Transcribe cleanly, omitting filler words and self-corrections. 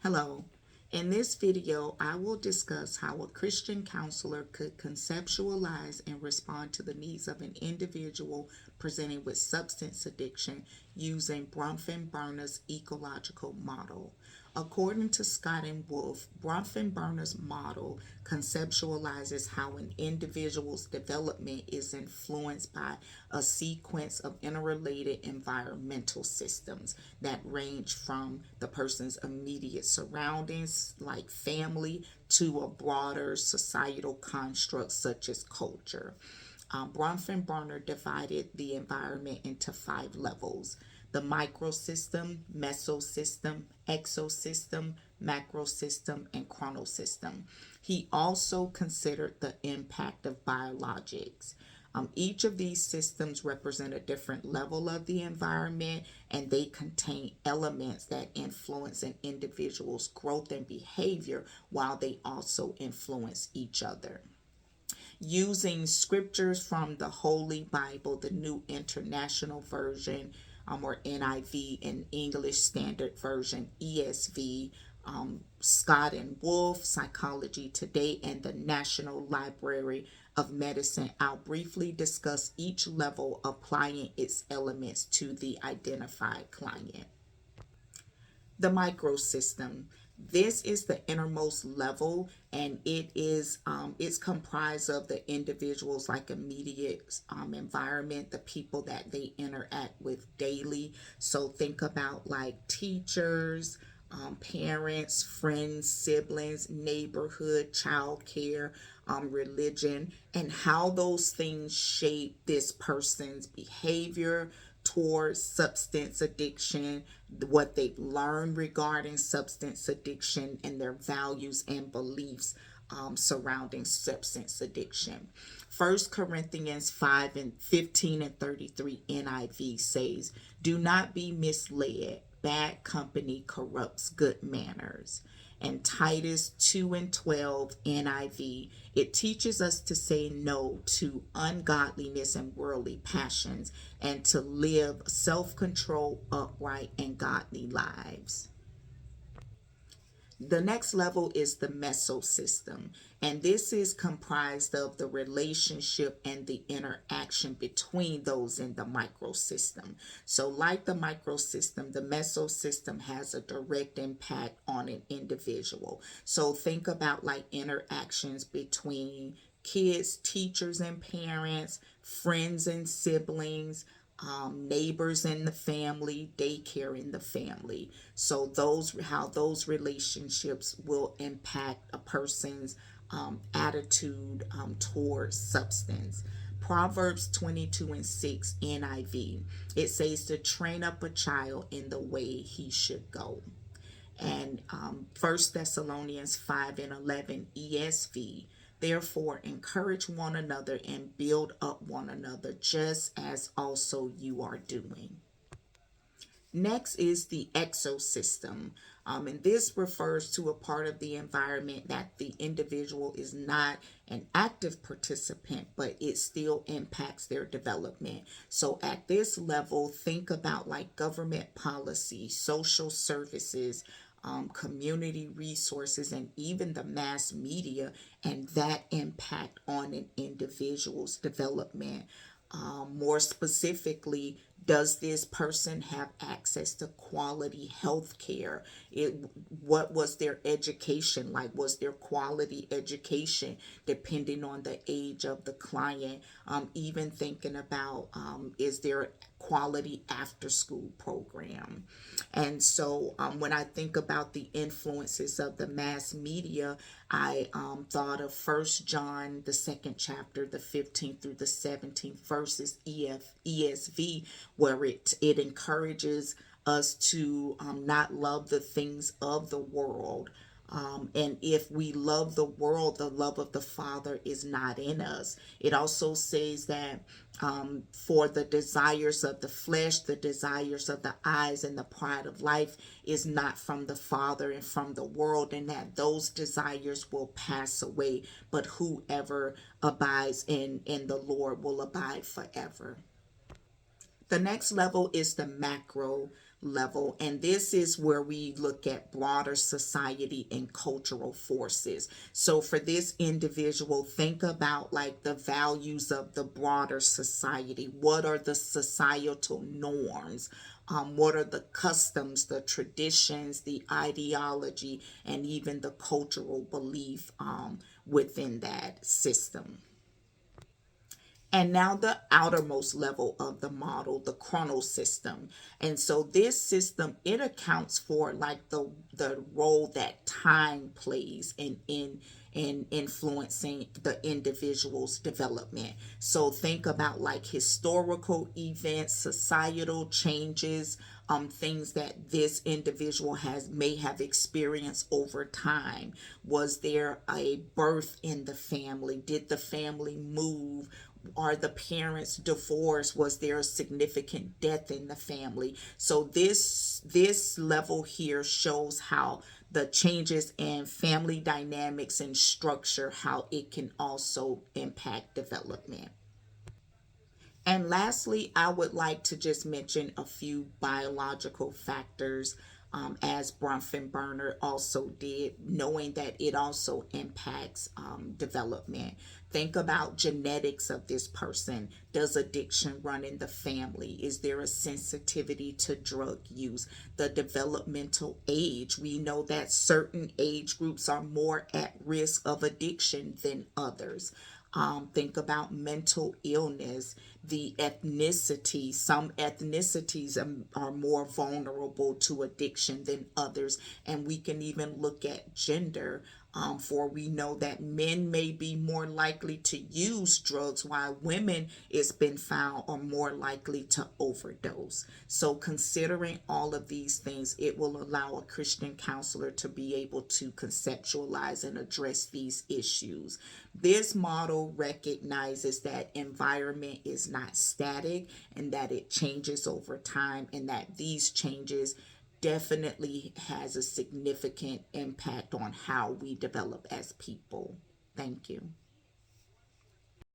Hello. In this video, I will discuss how a Christian counselor could conceptualize and respond to the needs of an individual presenting with substance addiction using Bronfenbrenner's ecological model. According to Scott and Wolf, Bronfenbrenner's model conceptualizes how an individual's development is influenced by a sequence of interrelated environmental systems that range from the person's immediate surroundings, like family, to a broader societal construct such as culture. Bronfenbrenner divided the environment into 5 levels: the microsystem, mesosystem, exosystem, macrosystem, and chronosystem. He also considered the impact of biologics. Each of these systems represent a different level of the environment, and they contain elements that influence an individual's growth and behavior while they also influence each other. Using scriptures from the Holy Bible, the New International Version, or NIV, and English Standard Version, ESV, Scott and Wolf, Psychology Today, and the National Library of Medicine, I'll briefly discuss each level, applying its elements to the identified client. The microsystem. This is the innermost level, and it's comprised of the individual's like immediate environment, the people that they interact with daily. So think about like teachers, parents, friends, siblings, neighborhood, childcare, religion, and how those things shape this person's behavior towards substance addiction, what they've learned regarding substance addiction, and their values and beliefs surrounding substance addiction. 1 Corinthians 5 and 15 and 33 NIV says, "Do not be misled. Bad company corrupts good manners." And Titus 2 and 12 NIV, it teaches us to say no to ungodliness and worldly passions and to live self-controlled, upright, and godly lives. The next level is the mesosystem, and this is comprised of the relationship and the interaction between those in the microsystem. So like the microsystem, the mesosystem has a direct impact on an individual. So think about like interactions between kids, teachers and parents, friends and siblings, neighbors in the family, daycare in the family. So how those relationships will impact a person's attitude towards substance. Proverbs 22 and 6 NIV, it says to train up a child in the way he should go. And 1 Thessalonians 5 and 11 ESV, therefore encourage one another and build up one another, just as also you are doing. Next is the exosystem, and this refers to a part of the environment that the individual is not an active participant, but it still impacts their development. So at this level, think about like government policy, social services, community resources, and even the mass media, and that impact on an individual's development. More specifically, does this person have access to quality health care? What was their education like? Was there quality education depending on the age of the client? Even thinking about, is there quality after school program? And so when I think about the influences of the mass media, I thought of 1 John, the 2nd chapter, the 15th through the 17th verses ESV, where it encourages us to not love the things of the world. And if we love the world, the love of the Father is not in us. It also says that for the desires of the flesh, the desires of the eyes, and the pride of life is not from the Father and from the world, and that those desires will pass away, but whoever abides in the Lord will abide forever. The next level is the macro level, and this is where we look at broader society and cultural forces. So for this individual, think about like the values of the broader society. What are the societal norms? What are the customs, the traditions, the ideology, and even the cultural belief within that system? And now the outermost level of the model, the chronal system. And so this system, it accounts for like the role that time plays in influencing the individual's development. So think about like historical events, societal changes, things that this individual has may have experienced over time. Was there a birth in the family? Did the family move? Are the parents divorced? Was there a significant death in the family? So this level here shows how the changes in family dynamics and structure, how it can also impact development. And lastly, I would like to just mention a few biological factors, as Bronfenbrenner also did, knowing that it also impacts development. Think about genetics of this person. Does addiction run in the family? Is there a sensitivity to drug use? The developmental age. We know that certain age groups are more at risk of addiction than others. Think about mental illness, the ethnicity. Some ethnicities are more vulnerable to addiction than others. And we can even look at gender. For we know that men may be more likely to use drugs, while women, it's been found, are more likely to overdose. So considering all of these things, it will allow a Christian counselor to be able to conceptualize and address these issues. This model recognizes that environment is not static and that it changes over time, and that these changes definitely has a significant impact on how we develop as people. Thank you.